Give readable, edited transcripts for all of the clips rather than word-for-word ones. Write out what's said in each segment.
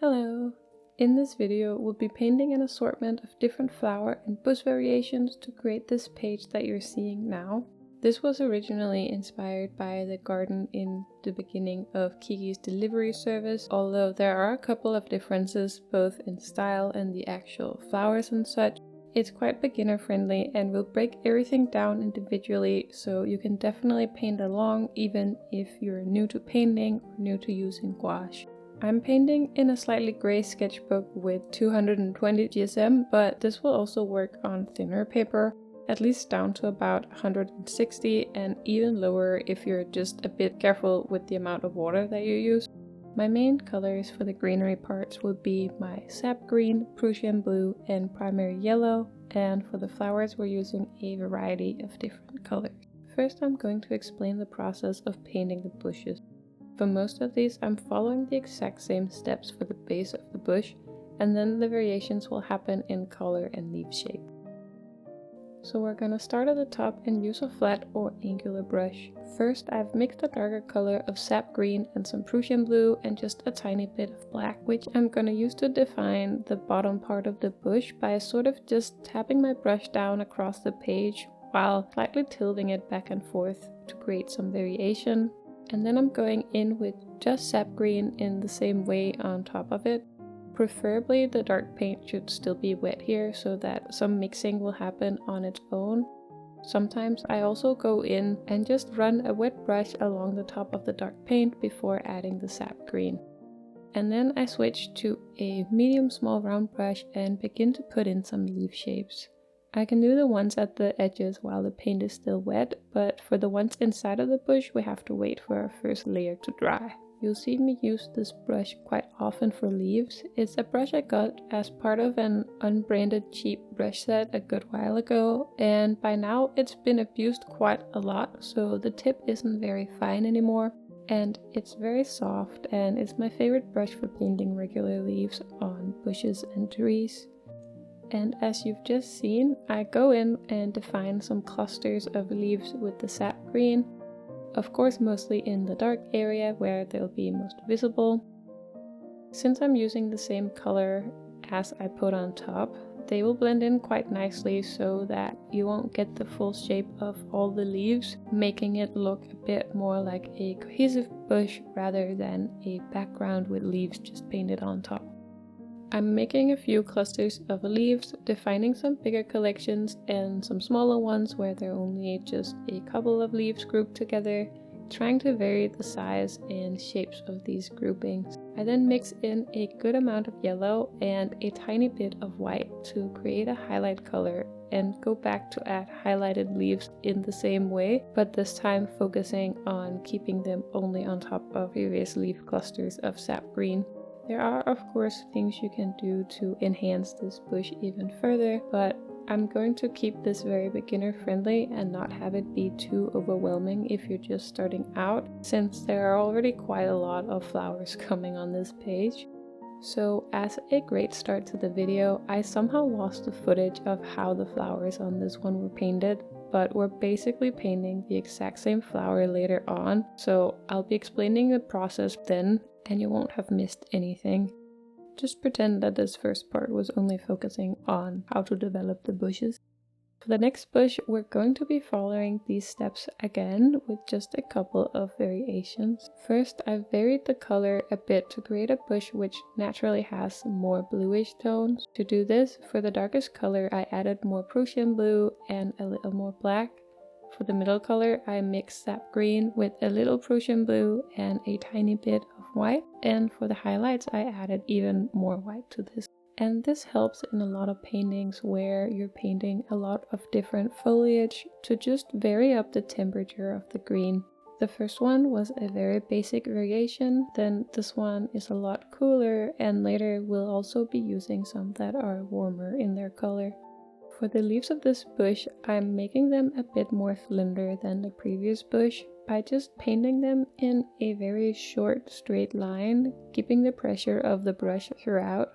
Hello! In this video, we'll be painting an assortment of different flower and bush variations to create this page that you're seeing now. This was originally inspired by the garden in the beginning of Kiki's delivery service, although there are a couple of differences both in style and the actual flowers and such. It's quite beginner friendly and will break everything down individually, so you can definitely paint along even if you're new to painting or new to using gouache. I'm painting in a slightly grey sketchbook with 220 GSM, but this will also work on thinner paper, at least down to about 160 and even lower if you're just a bit careful with the amount of water that you use. My main colors for the greenery parts will be my sap green, Prussian blue and primary yellow, and for the flowers we're using a variety of different colors. First I'm going to explain the process of painting the bushes. For most of these I'm following the exact same steps for the base of the bush, and then the variations will happen in color and leaf shape. So we're gonna start at the top and use a flat or angular brush. First I've mixed a darker color of sap green and some Prussian blue and just a tiny bit of black, which I'm gonna use to define the bottom part of the bush by sort of just tapping my brush down across the page while slightly tilting it back and forth to create some variation. And then I'm going in with just sap green in the same way on top of it. Preferably the dark paint should still be wet here so that some mixing will happen on its own. Sometimes I also go in and just run a wet brush along the top of the dark paint before adding the sap green. And then I switch to a medium small round brush and begin to put in some leaf shapes. I can do the ones at the edges while the paint is still wet, but for the ones inside of the bush we have to wait for our first layer to dry. You'll see me use this brush quite often for leaves. It's a brush I got as part of an unbranded cheap brush set a good while ago, and by now it's been abused quite a lot, so the tip isn't very fine anymore. And it's very soft, and it's my favorite brush for painting regular leaves on bushes and trees. And as you've just seen, I go in and define some clusters of leaves with the sap green. Of course mostly in the dark area where they'll be most visible. Since I'm using the same color as I put on top, they will blend in quite nicely so that you won't get the full shape of all the leaves, making it look a bit more like a cohesive bush rather than a background with leaves just painted on top. I'm making a few clusters of leaves, defining some bigger collections and some smaller ones where there are only just a couple of leaves grouped together, trying to vary the size and shapes of these groupings. I then mix in a good amount of yellow and a tiny bit of white to create a highlight color and go back to add highlighted leaves in the same way, but this time focusing on keeping them only on top of various leaf clusters of sap green. There are of course things you can do to enhance this bush even further, but I'm going to keep this very beginner friendly and not have it be too overwhelming if you're just starting out, since there are already quite a lot of flowers coming on this page. So as a great start to the video, I somehow lost the footage of how the flowers on this one were painted, but we're basically painting the exact same flower later on, so I'll be explaining the process then and you won't have missed anything. Just pretend that this first part was only focusing on how to develop the bushes. For the next bush, we're going to be following these steps again with just a couple of variations. First, I've varied the color a bit to create a bush which naturally has more bluish tones. To do this, for the darkest color I added more Prussian blue and a little more black. For the middle color I mixed sap green with a little Prussian blue and a tiny bit of white, and for the highlights I added even more white to this. And this helps in a lot of paintings where you're painting a lot of different foliage to just vary up the temperature of the green. The first one was a very basic variation, then this one is a lot cooler, and later we'll also be using some that are warmer in their color. For the leaves of this bush, I'm making them a bit more slender than the previous bush by just painting them in a very short straight line, keeping the pressure of the brush throughout.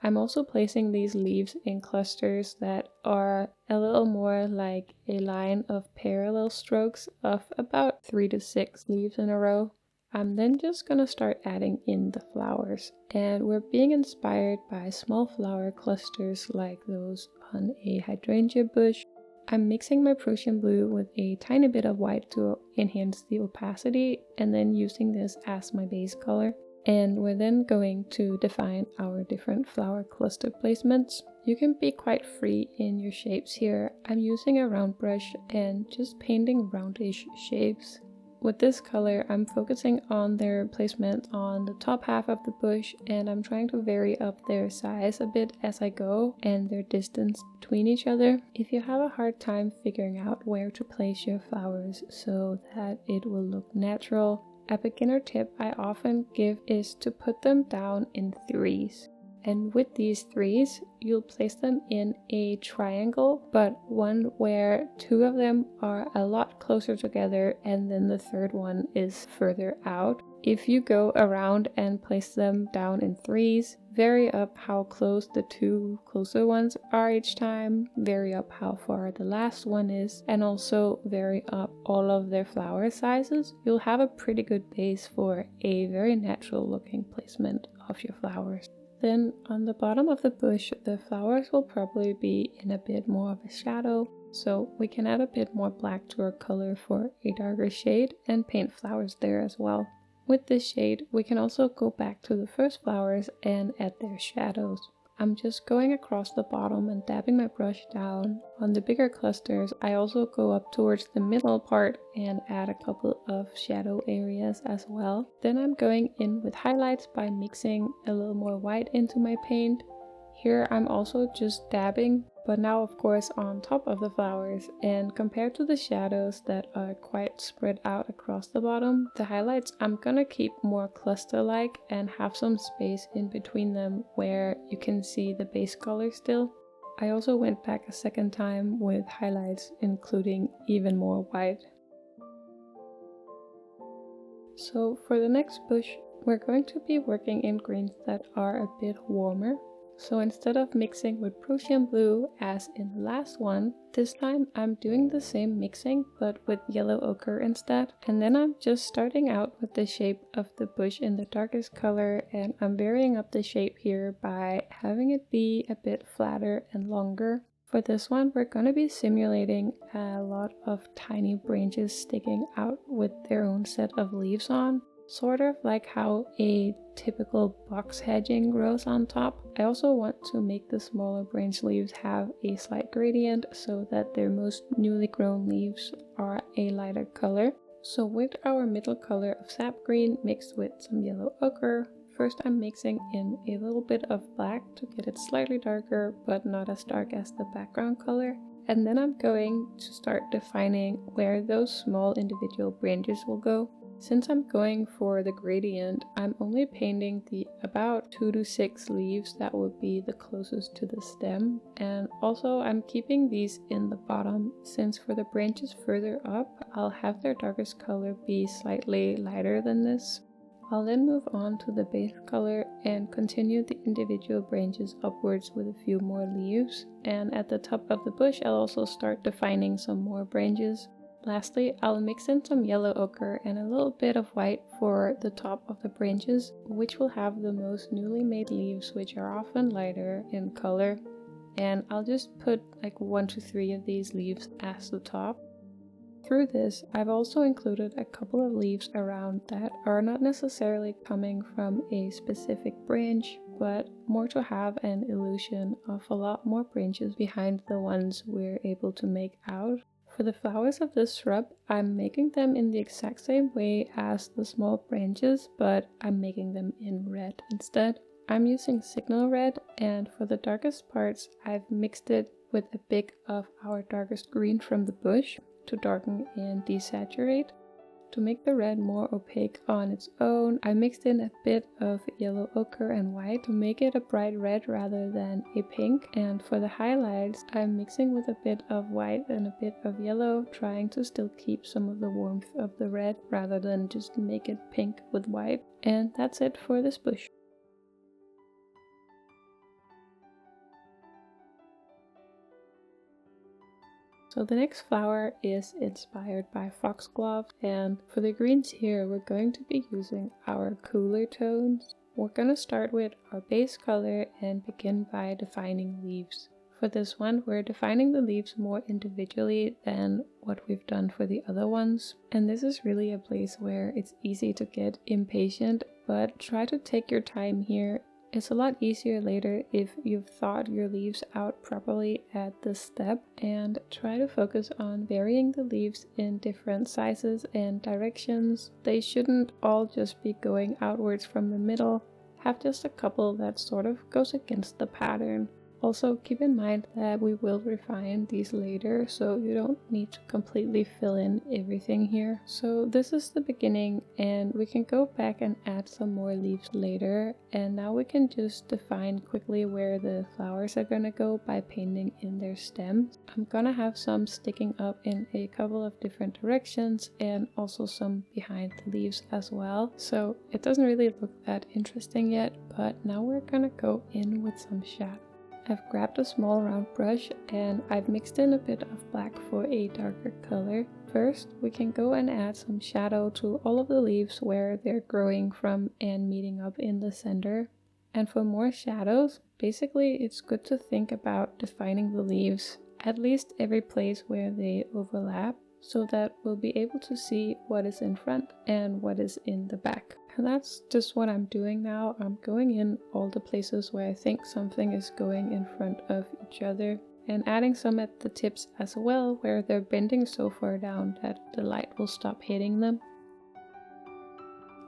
I'm also placing these leaves in clusters that are a little more like a line of parallel strokes of about 3 to 6 leaves in a row. I'm then just gonna start adding in the flowers, and we're being inspired by small flower clusters like those on a hydrangea bush. I'm mixing my Prussian blue with a tiny bit of white to enhance the opacity, and then using this as my base color. And we're then going to define our different flower cluster placements. You can be quite free in your shapes here. I'm using a round brush and just painting roundish shapes. With this color, I'm focusing on their placement on the top half of the bush, and I'm trying to vary up their size a bit as I go and their distance between each other. If you have a hard time figuring out where to place your flowers so that it will look natural, a beginner tip I often give is to put them down in threes. And with these threes, you'll place them in a triangle, but one where two of them are a lot closer together and then the third one is further out. If you go around and place them down in threes, vary up how close the two closer ones are each time, vary up how far the last one is, and also vary up all of their flower sizes. You'll have a pretty good base for a very natural looking placement of your flowers. Then on the bottom of the bush, the flowers will probably be in a bit more of a shadow, so we can add a bit more black to our color for a darker shade and paint flowers there as well. With this shade, we can also go back to the first flowers and add their shadows. I'm just going across the bottom and dabbing my brush down. On the bigger clusters, I also go up towards the middle part and add a couple of shadow areas as well. Then I'm going in with highlights by mixing a little more white into my paint. Here I'm also just dabbing, but now of course on top of the flowers, and compared to the shadows that are quite spread out across the bottom, the highlights I'm gonna keep more cluster-like and have some space in between them where you can see the base color still. I also went back a second time with highlights, including even more white. So for the next bush, we're going to be working in greens that are a bit warmer. So instead of mixing with Prussian blue as in the last one, this time I'm doing the same mixing but with yellow ochre instead. And then I'm just starting out with the shape of the bush in the darkest color, and I'm varying up the shape here by having it be a bit flatter and longer. For this one, we're going to be simulating a lot of tiny branches sticking out with their own set of leaves on. Sort of like how a typical box hedging grows on top. I also want to make the smaller branch leaves have a slight gradient so that their most newly grown leaves are a lighter color. So with our middle color of sap green mixed with some yellow ochre, first I'm mixing in a little bit of black to get it slightly darker but not as dark as the background color. And then I'm going to start defining where those small individual branches will go. Since I'm going for the gradient, I'm only painting the about 2 to 6 leaves that would be the closest to the stem, and also I'm keeping these in the bottom, since for the branches further up, I'll have their darkest color be slightly lighter than this. I'll then move on to the base color and continue the individual branches upwards with a few more leaves, and at the top of the bush I'll also start defining some more branches. Lastly, I'll mix in some yellow ochre and a little bit of white for the top of the branches, which will have the most newly made leaves, which are often lighter in color. And I'll just put like 1 to 3 of these leaves as the top. Through this, I've also included a couple of leaves around that are not necessarily coming from a specific branch, but more to have an illusion of a lot more branches behind the ones we're able to make out. For the flowers of this shrub, I'm making them in the exact same way as the small branches, but I'm making them in red instead. I'm using signal red, and for the darkest parts, I've mixed it with a bit of our darkest green from the bush to darken and desaturate. To make the red more opaque on its own, I mixed in a bit of yellow ochre and white to make it a bright red rather than a pink. And for the highlights, I'm mixing with a bit of white and a bit of yellow, trying to still keep some of the warmth of the red rather than just make it pink with white. And that's it for this bush. So the next flower is inspired by Foxglove, and for the greens here we're going to be using our cooler tones. We're going to start with our base color and begin by defining leaves. For this one, we're defining the leaves more individually than what we've done for the other ones. And this is really a place where it's easy to get impatient, but try to take your time here. It's a lot easier later if you've thought your leaves out properly at this step, and try to focus on varying the leaves in different sizes and directions. They shouldn't all just be going outwards from the middle. Have just a couple that sort of goes against the pattern. Also keep in mind that we will refine these later, so you don't need to completely fill in everything here. So this is the beginning, and we can go back and add some more leaves later. And now we can just define quickly where the flowers are gonna go by painting in their stems. I'm gonna have some sticking up in a couple of different directions and also some behind the leaves as well. So it doesn't really look that interesting yet, but now we're gonna go in with some shadow. I've grabbed a small round brush and I've mixed in a bit of black for a darker color. First, we can go and add some shadow to all of the leaves where they're growing from and meeting up in the center. And for more shadows, basically it's good to think about defining the leaves at least every place where they overlap, so that we'll be able to see what is in front and what is in the back. And that's just what I'm doing now. I'm going in all the places where I think something is going in front of each other, and adding some at the tips as well, where they're bending so far down that the light will stop hitting them.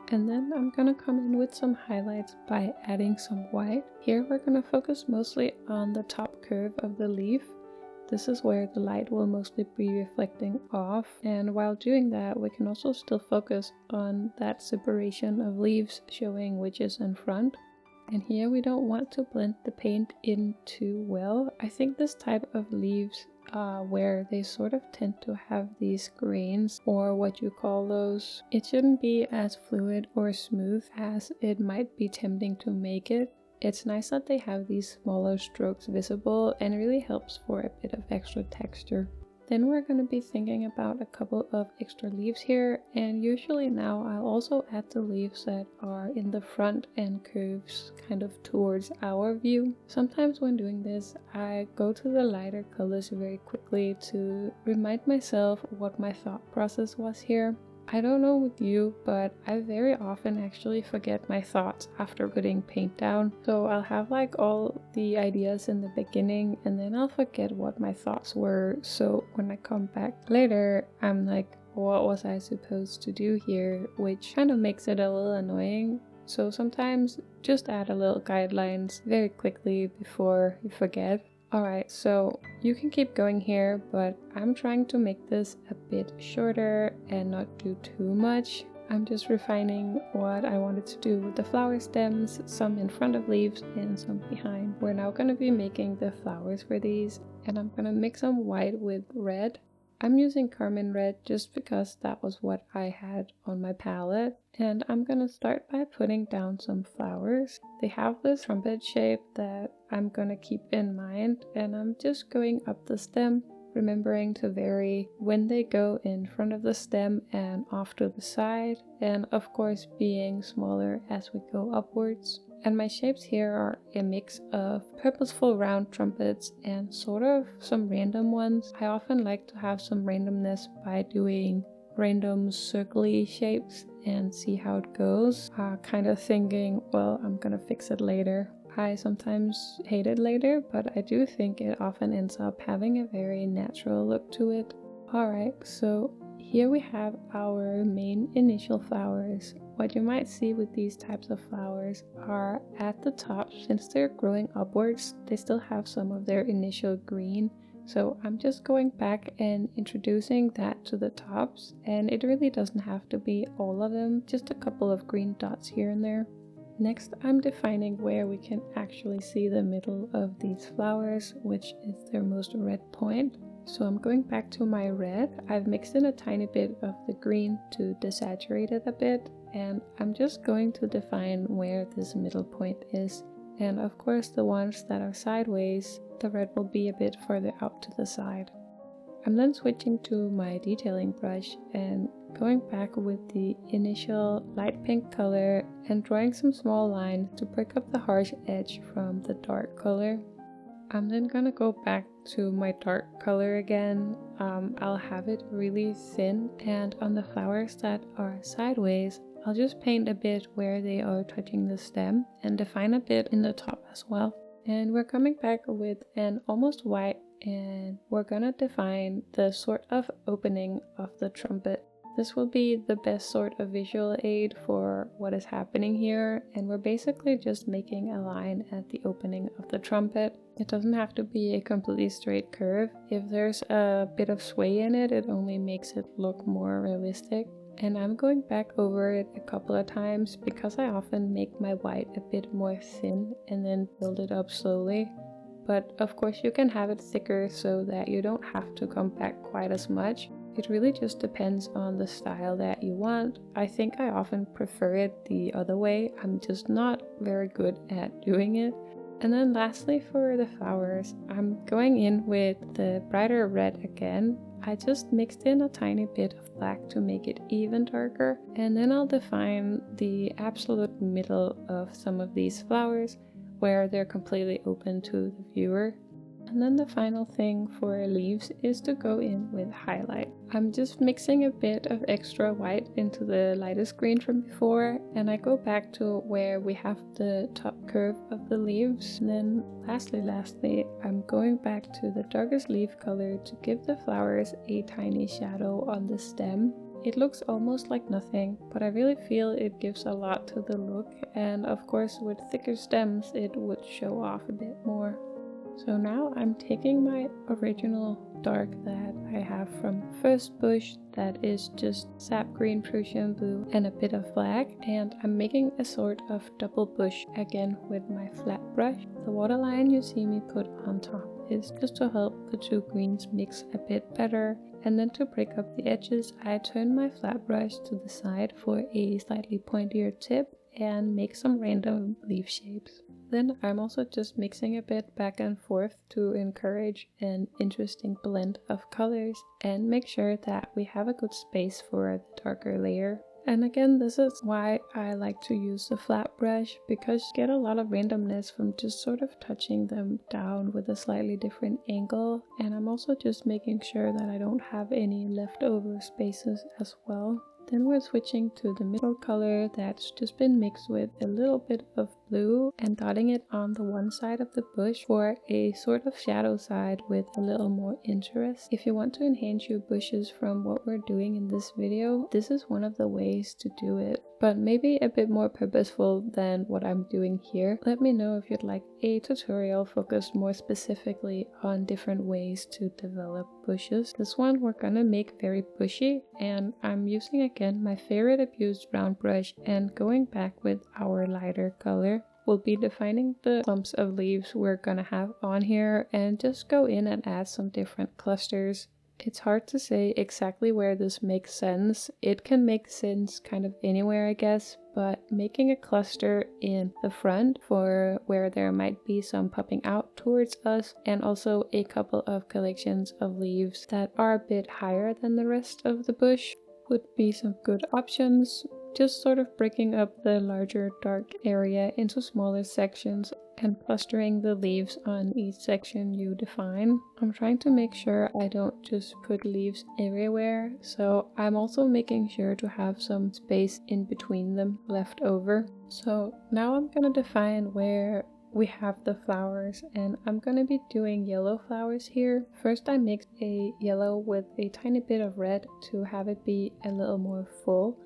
And then I'm gonna come in with some highlights by adding some white. Here we're gonna focus mostly on the top curve of the leaf. This is where the light will mostly be reflecting off, and while doing that we can also still focus on that separation of leaves showing which is in front. And here we don't want to blend the paint in too well. I think this type of leaves where they sort of tend to have these grains, or what you call those, it shouldn't be as fluid or smooth as it might be tempting to make it. It's nice that they have these smaller strokes visible, and it really helps for a bit of extra texture. Then we're going to be thinking about a couple of extra leaves here, and usually now I'll also add the leaves that are in the front and curves kind of towards our view. Sometimes when doing this I go to the lighter colors very quickly to remind myself what my thought process was here. I don't know with you, but I very often actually forget my thoughts after putting paint down. So I'll have like all the ideas in the beginning and then I'll forget what my thoughts were. So when I come back later, I'm like, what was I supposed to do here? Which kind of makes it a little annoying. So sometimes just add a little guidelines very quickly before you forget. Alright, so you can keep going here, but I'm trying to make this a bit shorter and not do too much. I'm just refining what I wanted to do with the flower stems, some in front of leaves and some behind. We're now going to be making the flowers for these, and I'm going to mix some white with red. I'm using Carmine Red just because that was what I had on my palette. And I'm gonna start by putting down some flowers. They have this trumpet shape that I'm gonna keep in mind, and I'm just going up the stem, remembering to vary when they go in front of the stem and off to the side, and of course being smaller as we go upwards. And my shapes here are a mix of purposeful round trumpets and sort of some random ones. I often like to have some randomness by doing random circly shapes and see how it goes. Kind of thinking, well, I'm gonna fix it later. I sometimes hate it later, but I do think it often ends up having a very natural look to it. Alright, so here we have our main initial flowers. What you might see with these types of flowers are at the top, since they're growing upwards, they still have some of their initial green. So I'm just going back and introducing that to the tops, and it really doesn't have to be all of them, just a couple of green dots here and there. Next, I'm defining where we can actually see the middle of these flowers, which is their most red point. So I'm going back to my red. I've mixed in a tiny bit of the green to desaturate it a bit, and I'm just going to define where this middle point is. And of course the ones that are sideways, the red will be a bit further out to the side. I'm then switching to my detailing brush and going back with the initial light pink color and drawing some small lines to break up the harsh edge from the dark color. I'm then gonna go back to my dark color again. I'll have it really thin, and on the flowers that are sideways, I'll just paint a bit where they are touching the stem and define a bit in the top as well. And we're coming back with an almost white, and we're gonna define the sort of opening of the trumpet. This will be the best sort of visual aid for what is happening here, and we're basically just making a line at the opening of the trumpet. It doesn't have to be a completely straight curve. If there's a bit of sway in it, it only makes it look more realistic. And I'm going back over it a couple of times because I often make my white a bit more thin and then build it up slowly. But of course you can have it thicker so that you don't have to come back quite as much. It really just depends on the style that you want. I think I often prefer it the other way. I'm just not very good at doing it. And then lastly, for the flowers, I'm going in with the brighter red again. I just mixed in a tiny bit of black to make it even darker, and then I'll define the absolute middle of some of these flowers where they're completely open to the viewer. And then the final thing for leaves is to go in with highlight. I'm just mixing a bit of extra white into the lightest green from before, and I go back to where we have the top curve of the leaves. And then lastly, I'm going back to the darkest leaf color to give the flowers a tiny shadow on the stem. It looks almost like nothing, but I really feel it gives a lot to the look, and of course with thicker stems it would show off a bit more. So now I'm taking my original dark that I have from the first bush, that is just sap green, Prussian blue and a bit of black, and I'm making a sort of double bush again with my flat brush. The waterline you see me put on top is just to help the two greens mix a bit better, and then to break up the edges I turn my flat brush to the side for a slightly pointier tip and make some random leaf shapes. Then I'm also just mixing a bit back and forth to encourage an interesting blend of colors and make sure that we have a good space for the darker layer. And again, this is why I like to use the flat brush, because you get a lot of randomness from just sort of touching them down with a slightly different angle. And I'm also just making sure that I don't have any leftover spaces as well. Then we're switching to the middle color that's just been mixed with a little bit of blue and dotting it on the one side of the bush for a sort of shadow side with a little more interest. If you want to enhance your bushes from what we're doing in this video, this is one of the ways to do it, but maybe a bit more purposeful than what I'm doing here. Let me know if you'd like a tutorial focused more specifically on different ways to develop bushes. This one we're gonna make very bushy, and I'm using again my favorite abused round brush and going back with our lighter color. We'll be defining the clumps of leaves we're gonna have on here and just go in and add some different clusters. It's hard to say exactly where this makes sense. It can make sense kind of anywhere, I guess, but making a cluster in the front for where there might be some popping out towards us, and also a couple of collections of leaves that are a bit higher than the rest of the bush would be some good options. Just sort of breaking up the larger dark area into smaller sections and clustering the leaves on each section you define. I'm trying to make sure I don't just put leaves everywhere, so I'm also making sure to have some space in between them left over. So now I'm gonna define where we have the flowers, and I'm gonna be doing yellow flowers here. First I mixed a yellow with a tiny bit of red to have it be a little more full.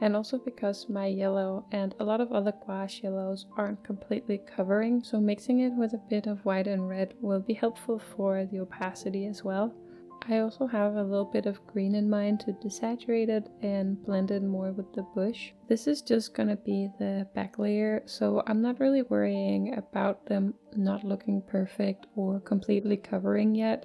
And also because my yellow and a lot of other gouache yellows aren't completely covering, so mixing it with a bit of white and red will be helpful for the opacity as well. I also have a little bit of green in mind to desaturate it and blend it more with the bush. This is just gonna be the back layer, so I'm not really worrying about them not looking perfect or completely covering yet.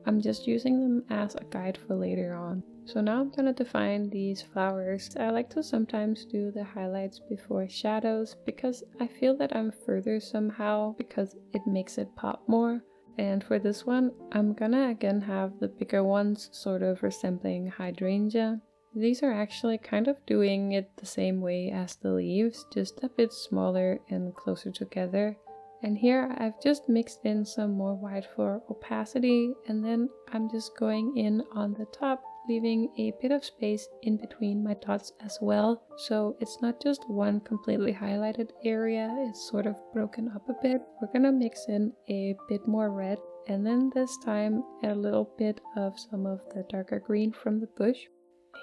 I'm just using them as a guide for later on. So now I'm gonna define these flowers. I like to sometimes do the highlights before shadows because I feel that I'm further somehow, because it makes it pop more. And for this one, I'm gonna again have the bigger ones sort of resembling hydrangea. These are actually kind of doing it the same way as the leaves, just a bit smaller and closer together. And here I've just mixed in some more white for opacity, and then I'm just going in on the top, leaving a bit of space in between my dots as well. So it's not just one completely highlighted area, it's sort of broken up a bit. We're gonna mix in a bit more red, and then this time a little bit of some of the darker green from the bush.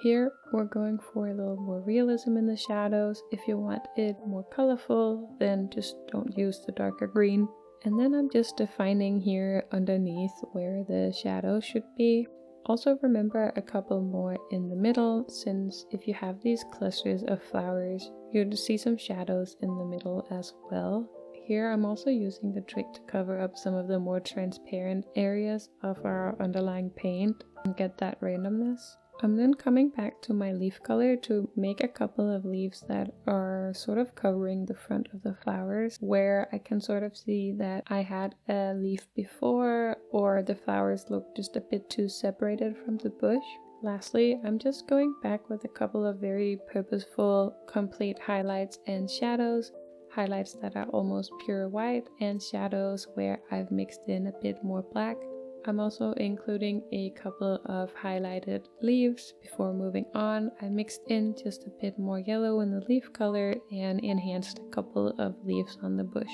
Here we're going for a little more realism in the shadows. If you want it more colorful, then just don't use the darker green. And then I'm just defining here underneath where the shadow should be. Also remember a couple more in the middle, since if you have these clusters of flowers, you'll see some shadows in the middle as well. Here I'm also using the trick to cover up some of the more transparent areas of our underlying paint and get that randomness. I'm then coming back to my leaf color to make a couple of leaves that are sort of covering the front of the flowers, where I can sort of see that I had a leaf before, or the flowers look just a bit too separated from the bush. Lastly, I'm just going back with a couple of very purposeful complete highlights and shadows. Highlights that are almost pure white and shadows where I've mixed in a bit more black. I'm also including a couple of highlighted leaves. Before moving on, I mixed in just a bit more yellow in the leaf color and enhanced a couple of leaves on the bush.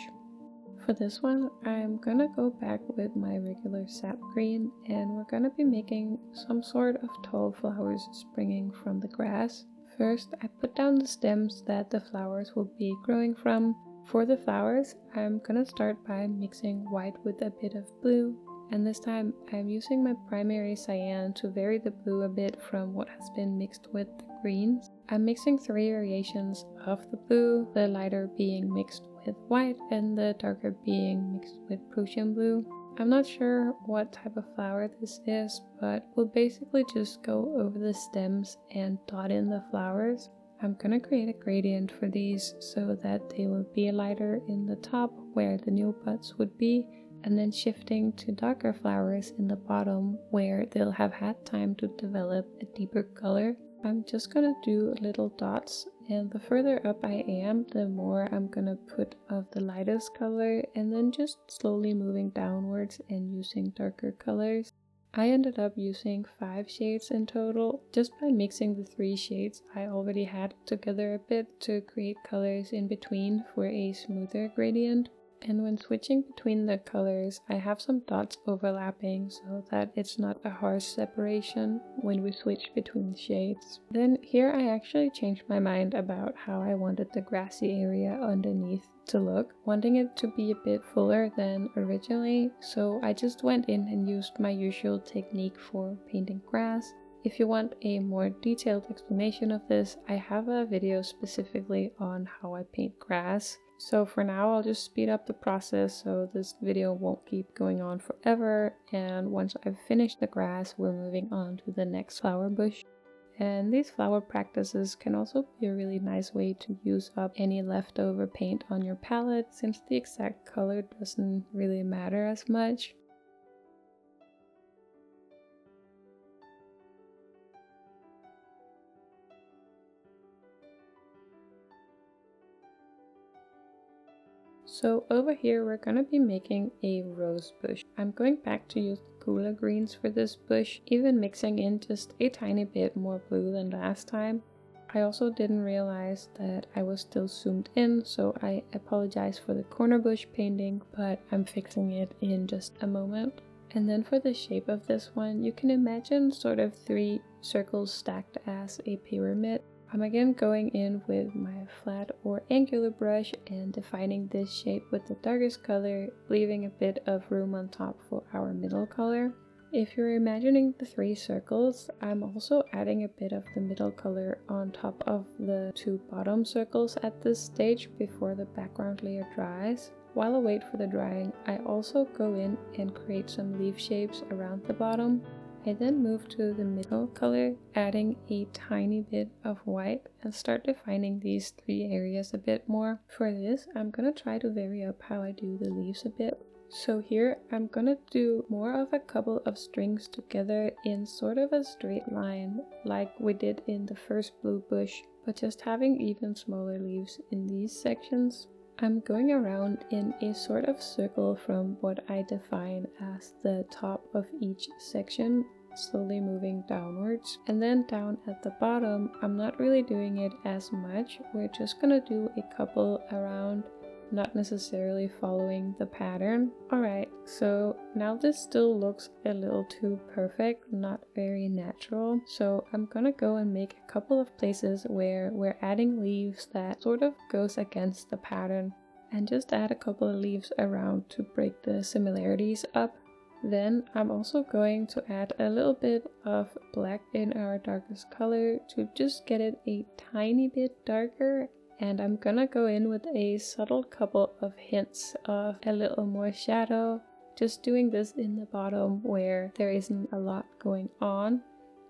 For this one, I'm gonna go back with my regular sap green, and we're gonna be making some sort of tall flowers springing from the grass. First, I put down the stems that the flowers will be growing from. For the flowers, I'm gonna start by mixing white with a bit of blue. And this time I'm using my primary cyan to vary the blue a bit from what has been mixed with the greens. I'm mixing 3 variations of the blue, the lighter being mixed with white and the darker being mixed with Prussian blue. I'm not sure what type of flower this is, but we'll basically just go over the stems and dot in the flowers. I'm gonna create a gradient for these so that they will be lighter in the top where the new buds would be, and then shifting to darker flowers in the bottom where they'll have had time to develop a deeper color. I'm just gonna do little dots, and the further up I am, the more I'm gonna put of the lightest color, and then just slowly moving downwards and using darker colors. I ended up using 5 shades in total, just by mixing the 3 shades I already had together a bit to create colors in between for a smoother gradient. And when switching between the colors, I have some dots overlapping so that it's not a harsh separation when we switch between shades. Then here I actually changed my mind about how I wanted the grassy area underneath to look, wanting it to be a bit fuller than originally, so I just went in and used my usual technique for painting grass. If you want a more detailed explanation of this, I have a video specifically on how I paint grass. So for now, I'll just speed up the process so this video won't keep going on forever, and once I've finished the grass, we're moving on to the next flower bush. And these flower practices can also be a really nice way to use up any leftover paint on your palette, since the exact color doesn't really matter as much. So over here we're going to be making a rose bush. I'm going back to use the cooler greens for this bush, even mixing in just a tiny bit more blue than last time. I also didn't realize that I was still zoomed in, so I apologize for the corner bush painting, but I'm fixing it in just a moment. And then for the shape of this one, you can imagine sort of 3 circles stacked as a pyramid. I'm again going in with my flat or angular brush and defining this shape with the darkest color, leaving a bit of room on top for our middle color. If you're imagining the 3 circles, I'm also adding a bit of the middle color on top of the 2 bottom circles at this stage before the background layer dries. While I wait for the drying, I also go in and create some leaf shapes around the bottom. I then move to the middle color, adding a tiny bit of white, and start defining these 3 areas a bit more. For this, I'm gonna try to vary up how I do the leaves a bit. So here I'm gonna do more of a couple of strings together in sort of a straight line like we did in the first blue bush, but just having even smaller leaves in these sections. I'm going around in a sort of circle from what I define as the top of each section, slowly moving downwards. And then down at the bottom, I'm not really doing it as much. We're just gonna do a couple around, not necessarily following the pattern. Alright, so now this still looks a little too perfect, not very natural. So I'm gonna go and make a couple of places where we're adding leaves that sort of goes against the pattern, and just add a couple of leaves around to break the similarities up. Then I'm also going to add a little bit of black in our darkest color to just get it a tiny bit darker. And I'm gonna go in with a subtle couple of hints of a little more shadow, just doing this in the bottom where there isn't a lot going on.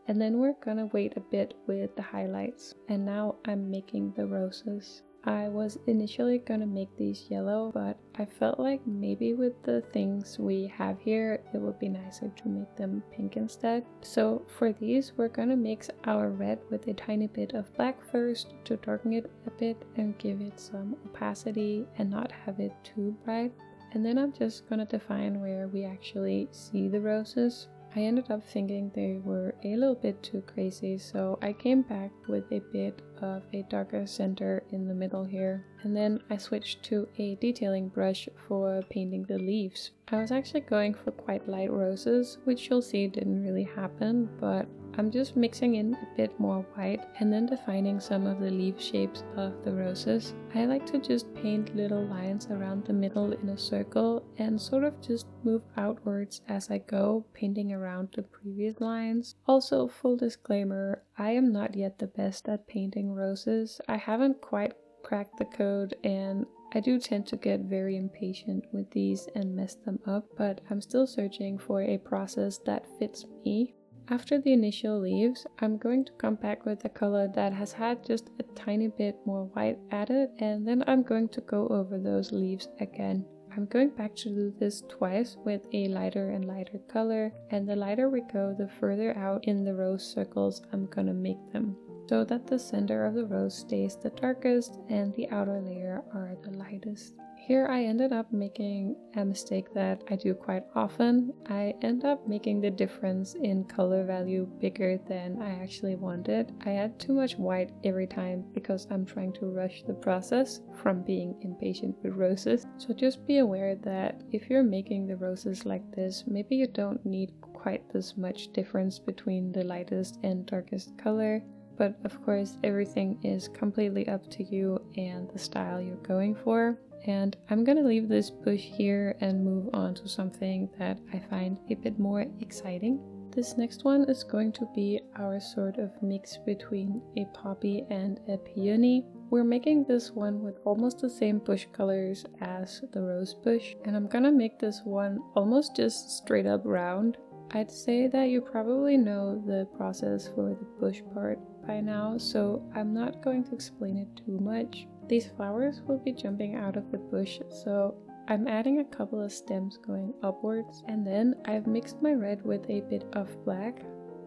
And then we're gonna wait a bit with the highlights. And now I'm making the roses. I was initially gonna make these yellow, but I felt like maybe with the things we have here, it would be nicer to make them pink instead. So for these, we're gonna mix our red with a tiny bit of black first to darken it a bit and give it some opacity and not have it too bright. And then I'm just gonna define where we actually see the roses. I ended up thinking they were a little bit too crazy, so I came back with a bit of a darker center in the middle here. And then I switched to a detailing brush for painting the leaves. I was actually going for quite light roses, which you'll see didn't really happen, but I'm just mixing in a bit more white and then defining some of the leaf shapes of the roses. I like to just paint little lines around the middle in a circle and sort of just move outwards as I go, painting around the previous lines. Also, full disclaimer, I am not yet the best at painting roses. I haven't quite cracked the code, and I do tend to get very impatient with these and mess them up, but I'm still searching for a process that fits me. After the initial leaves, I'm going to come back with a color that has had just a tiny bit more white added, and then I'm going to go over those leaves again. I'm going back to do this twice with a lighter and lighter color, and the lighter we go, the further out in the rose circles I'm gonna make them, so that the center of the rose stays the darkest and the outer layer are the lightest. Here I ended up making a mistake that I do quite often. I end up making the difference in color value bigger than I actually wanted. I add too much white every time because I'm trying to rush the process from being impatient with roses. So just be aware that if you're making the roses like this, maybe you don't need quite this much difference between the lightest and darkest color. But of course, everything is completely up to you and the style you're going for. And I'm gonna leave this bush here and move on to something that I find a bit more exciting. This next one is going to be our sort of mix between a poppy and a peony. We're making this one with almost the same bush colors as the rose bush, and I'm gonna make this one almost just straight up round. I'd say that you probably know the process for the bush part by now, so I'm not going to explain it too much. These flowers will be jumping out of the bush, so I'm adding a couple of stems going upwards, and then I've mixed my red with a bit of black,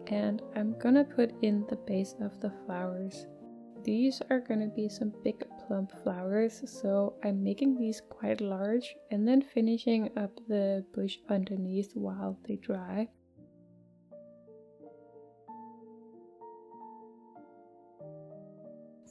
and I'm gonna put in the base of the flowers. These are gonna be some big plump flowers, so I'm making these quite large and then finishing up the bush underneath while they dry.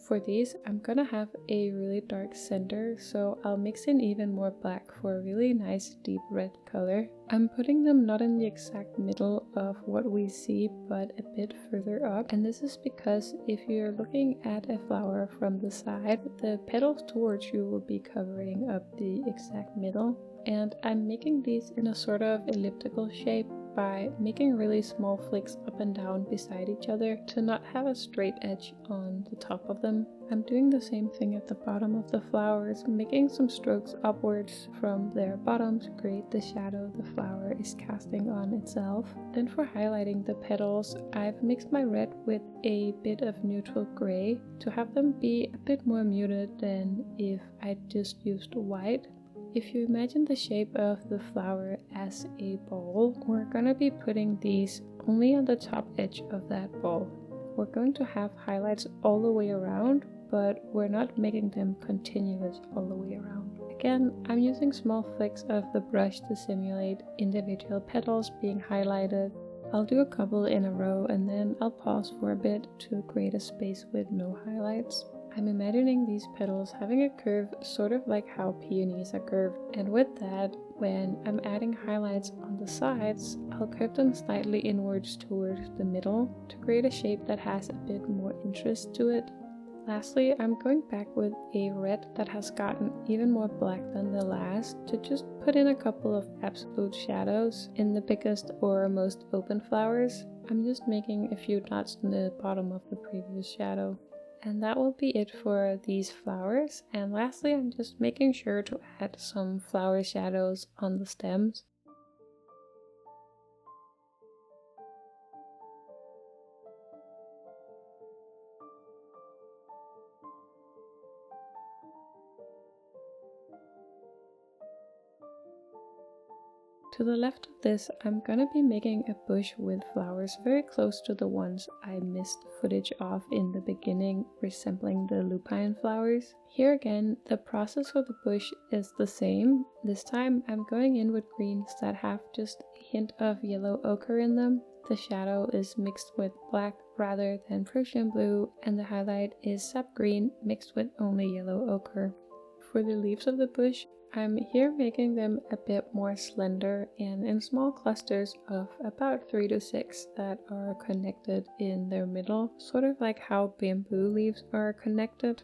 For these, I'm gonna have a really dark center, so I'll mix in even more black for a really nice deep red color. I'm putting them not in the exact middle of what we see, but a bit further up. And this is because if you're looking at a flower from the side, the petals towards you will be covering up the exact middle. And I'm making these in a sort of elliptical shape by making really small flicks up and down beside each other to not have a straight edge on the top of them. I'm doing the same thing at the bottom of the flowers, making some strokes upwards from their bottom to create the shadow the flower is casting on itself. Then for highlighting the petals, I've mixed my red with a bit of neutral gray to have them be a bit more muted than if I just used white. If you imagine the shape of the flower as a ball, we're going to be putting these only on the top edge of that ball. We're going to have highlights all the way around, but we're not making them continuous all the way around. Again, I'm using small flicks of the brush to simulate individual petals being highlighted. I'll do a couple in a row and then I'll pause for a bit to create a space with no highlights. I'm imagining these petals having a curve sort of like how peonies are curved, and with that, when I'm adding highlights on the sides, I'll curve them slightly inwards towards the middle to create a shape that has a bit more interest to it. Lastly, I'm going back with a red that has gotten even more black than the last to just put in a couple of absolute shadows in the biggest or most open flowers. I'm just making a few dots in the bottom of the previous shadow. And that will be it for these flowers. And lastly, I'm just making sure to add some flower shadows on the stems. To the left of this, I'm gonna be making a bush with flowers very close to the ones I missed footage of in the beginning, resembling the lupine flowers. Here again, the process for the bush is the same. This time I'm going in with greens that have just a hint of yellow ochre in them. The shadow is mixed with black rather than Prussian blue, and the highlight is sap green mixed with only yellow ochre. For the leaves of the bush, I'm here making them a bit more slender and in small clusters of about 3 to 6 that are connected in their middle, sort of like how bamboo leaves are connected.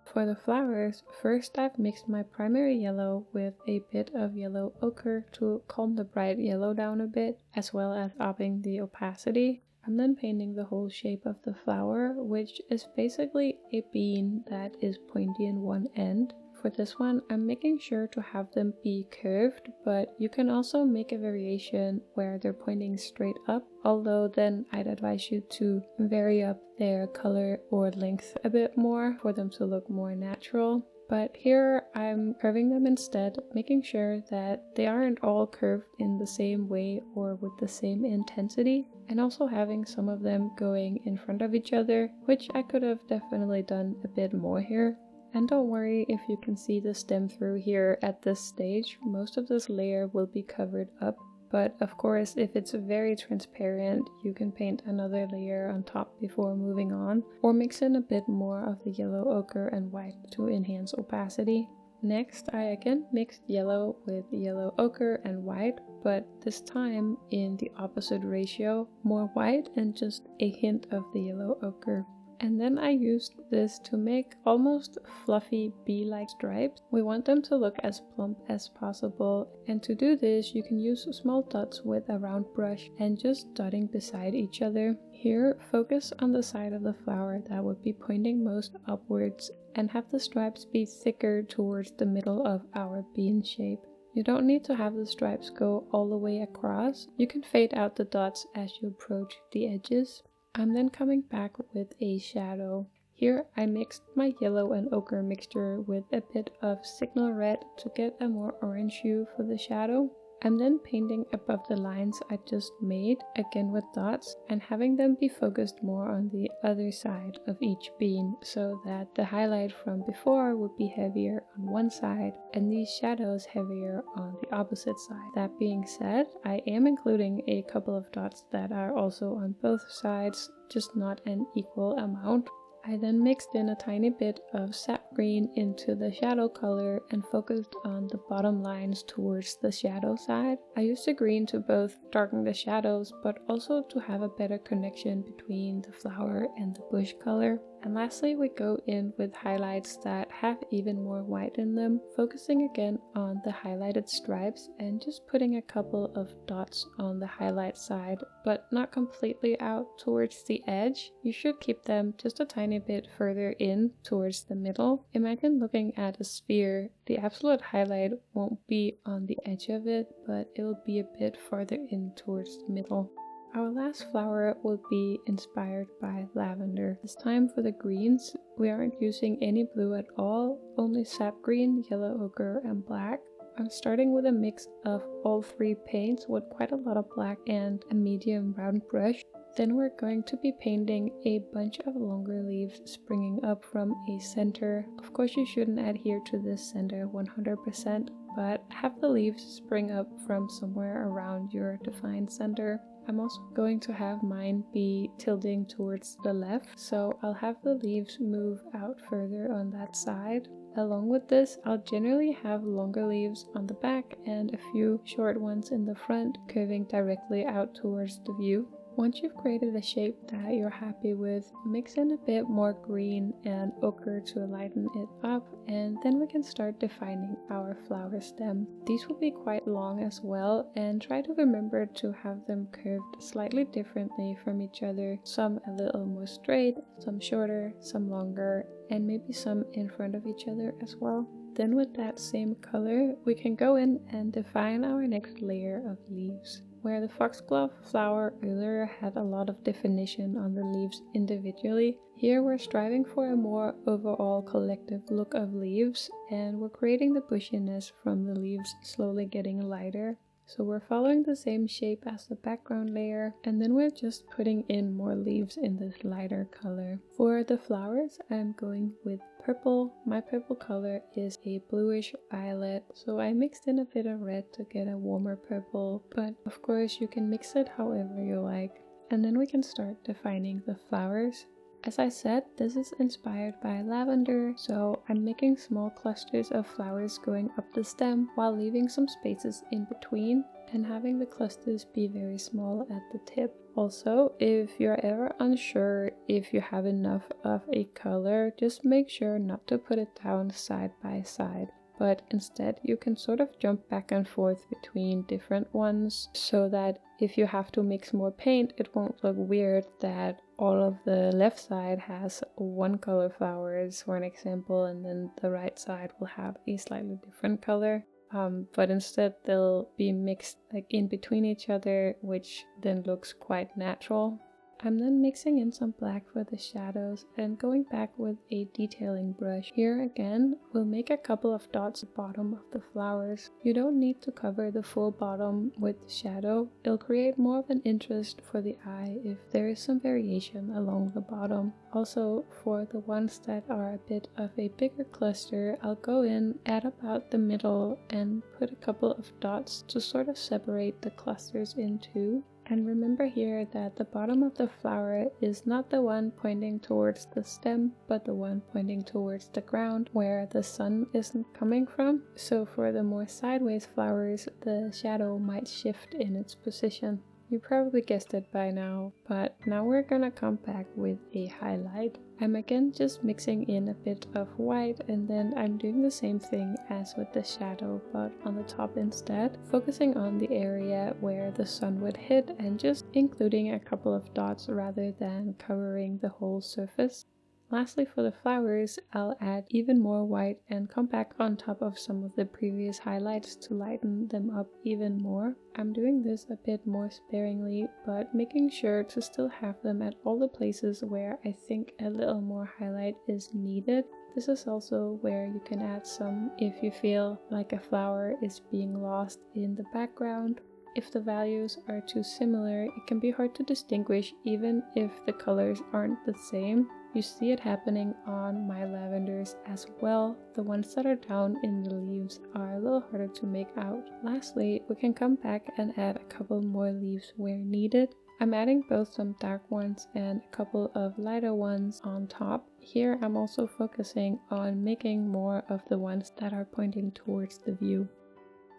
For the flowers, first I've mixed my primary yellow with a bit of yellow ochre to calm the bright yellow down a bit, as well as upping the opacity. I'm then painting the whole shape of the flower, which is basically a bean that is pointy in one end. For this one, I'm making sure to have them be curved, but you can also make a variation where they're pointing straight up, although then I'd advise you to vary up their color or length a bit more for them to look more natural. But here I'm curving them instead, making sure that they aren't all curved in the same way or with the same intensity, and also having some of them going in front of each other, which I could have definitely done a bit more here. And don't worry if you can see the stem through here at this stage, most of this layer will be covered up. But of course, if it's very transparent, you can paint another layer on top before moving on, or mix in a bit more of the yellow ochre and white to enhance opacity. Next, I again mixed yellow with yellow ochre and white, but this time in the opposite ratio, more white and just a hint of the yellow ochre. And then I used this to make almost fluffy bee-like stripes. We want them to look as plump as possible, and to do this you can use small dots with a round brush and just dotting beside each other. Here, focus on the side of the flower that would be pointing most upwards and have the stripes be thicker towards the middle of our bean shape. You don't need to have the stripes go all the way across. You can fade out the dots as you approach the edges. I'm then coming back with a shadow. Here I mixed my yellow and ochre mixture with a bit of signal red to get a more orange hue for the shadow. I'm then painting above the lines I just made, again with dots, and having them be focused more on the other side of each bean, so that the highlight from before would be heavier on one side and these shadows heavier on the opposite side. That being said, I am including a couple of dots that are also on both sides, just not an equal amount. I then mixed in a tiny bit of sap green into the shadow color and focused on the bottom lines towards the shadow side. I used the green to both darken the shadows but also to have a better connection between the flower and the bush color. And lastly, we go in with highlights that have even more white in them, focusing again on the highlighted stripes and just putting a couple of dots on the highlight side, but not completely out towards the edge. You should keep them just a tiny bit further in towards the middle. Imagine looking at a sphere. The absolute highlight won't be on the edge of it, but it will be a bit farther in towards the middle. Our last flower will be inspired by lavender. This time for the greens, we aren't using any blue at all, only sap green, yellow ochre, and black. I'm starting with a mix of all three paints with quite a lot of black and a medium round brush. Then we're going to be painting a bunch of longer leaves springing up from a center. Of course you shouldn't adhere to this center 100%, but have the leaves spring up from somewhere around your defined center. I'm also going to have mine be tilting towards the left, so I'll have the leaves move out further on that side. Along with this, I'll generally have longer leaves on the back and a few short ones in the front, curving directly out towards the view. Once you've created a shape that you're happy with, mix in a bit more green and ochre to lighten it up, and then we can start defining our flower stem. These will be quite long as well, and try to remember to have them curved slightly differently from each other. Some a little more straight, some shorter, some longer, and maybe some in front of each other as well. Then with that same color, we can go in and define our next layer of leaves. Where the foxglove flower earlier had a lot of definition on the leaves individually, here we're striving for a more overall collective look of leaves, and we're creating the bushiness from the leaves slowly getting lighter. So we're following the same shape as the background layer, and then we're just putting in more leaves in this lighter color. For the flowers, I'm going with purple. My purple color is a bluish violet, so I mixed in a bit of red to get a warmer purple, but of course you can mix it however you like. And then we can start defining the flowers. As I said, this is inspired by lavender, so I'm making small clusters of flowers going up the stem while leaving some spaces in between and having the clusters be very small at the tip. Also, if you're ever unsure if you have enough of a color, just make sure not to put it down side by side. But instead you can sort of jump back and forth between different ones so that if you have to mix more paint, it won't look weird that all of the left side has one color flowers, for an example, and then the right side will have a slightly different color. But instead they'll be mixed like in between each other, which then looks quite natural. I'm then mixing in some black for the shadows and going back with a detailing brush. Here again, we'll make a couple of dots at the bottom of the flowers. You don't need to cover the full bottom with shadow. It'll create more of an interest for the eye if there is some variation along the bottom. Also, for the ones that are a bit of a bigger cluster, I'll go in at about the middle and put a couple of dots to sort of separate the clusters in two. And remember here that the bottom of the flower is not the one pointing towards the stem, but the one pointing towards the ground where the sun isn't coming from. So for the more sideways flowers, the shadow might shift in its position. You probably guessed it by now, but now we're gonna come back with a highlight. I'm again just mixing in a bit of white, and then I'm doing the same thing as with the shadow, but on the top instead, focusing on the area where the sun would hit and just including a couple of dots rather than covering the whole surface. Lastly, for the flowers, I'll add even more white and come back on top of some of the previous highlights to lighten them up even more. I'm doing this a bit more sparingly, but making sure to still have them at all the places where I think a little more highlight is needed. This is also where you can add some if you feel like a flower is being lost in the background. If the values are too similar, it can be hard to distinguish even if the colors aren't the same. You see it happening on my lavenders as well. The ones that are down in the leaves are a little harder to make out. Lastly, we can come back and add a couple more leaves where needed. I'm adding both some dark ones and a couple of lighter ones on top. Here I'm also focusing on making more of the ones that are pointing towards the view.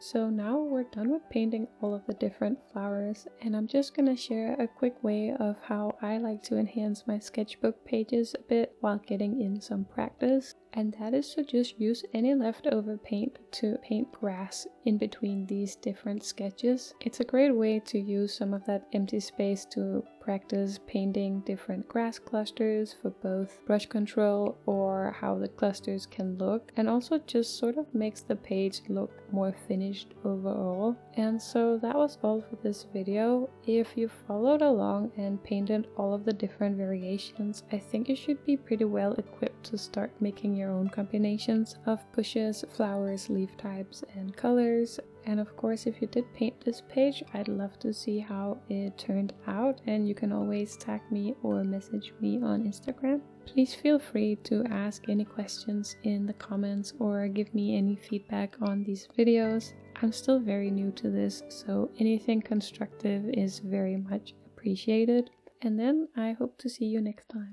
So now we're done with painting all of the different flowers, and I'm just gonna share a quick way of how I like to enhance my sketchbook pages a bit while getting in some practice. And that is to just use any leftover paint to paint grass in between these different sketches. It's a great way to use some of that empty space to practice painting different grass clusters for both brush control or how the clusters can look, and also just sort of makes the page look more finished overall. And so that was all for this video. If you followed along and painted all of the different variations, I think you should be pretty well equipped to start making your your own combinations of bushes, flowers, leaf types, and colors. And of course, if you did paint this page, I'd love to see how it turned out, and you can always tag me or message me on Instagram. Please feel free to ask any questions in the comments or give me any feedback on these videos. I'm still very new to this, so anything constructive is very much appreciated. And then I hope to see you next time.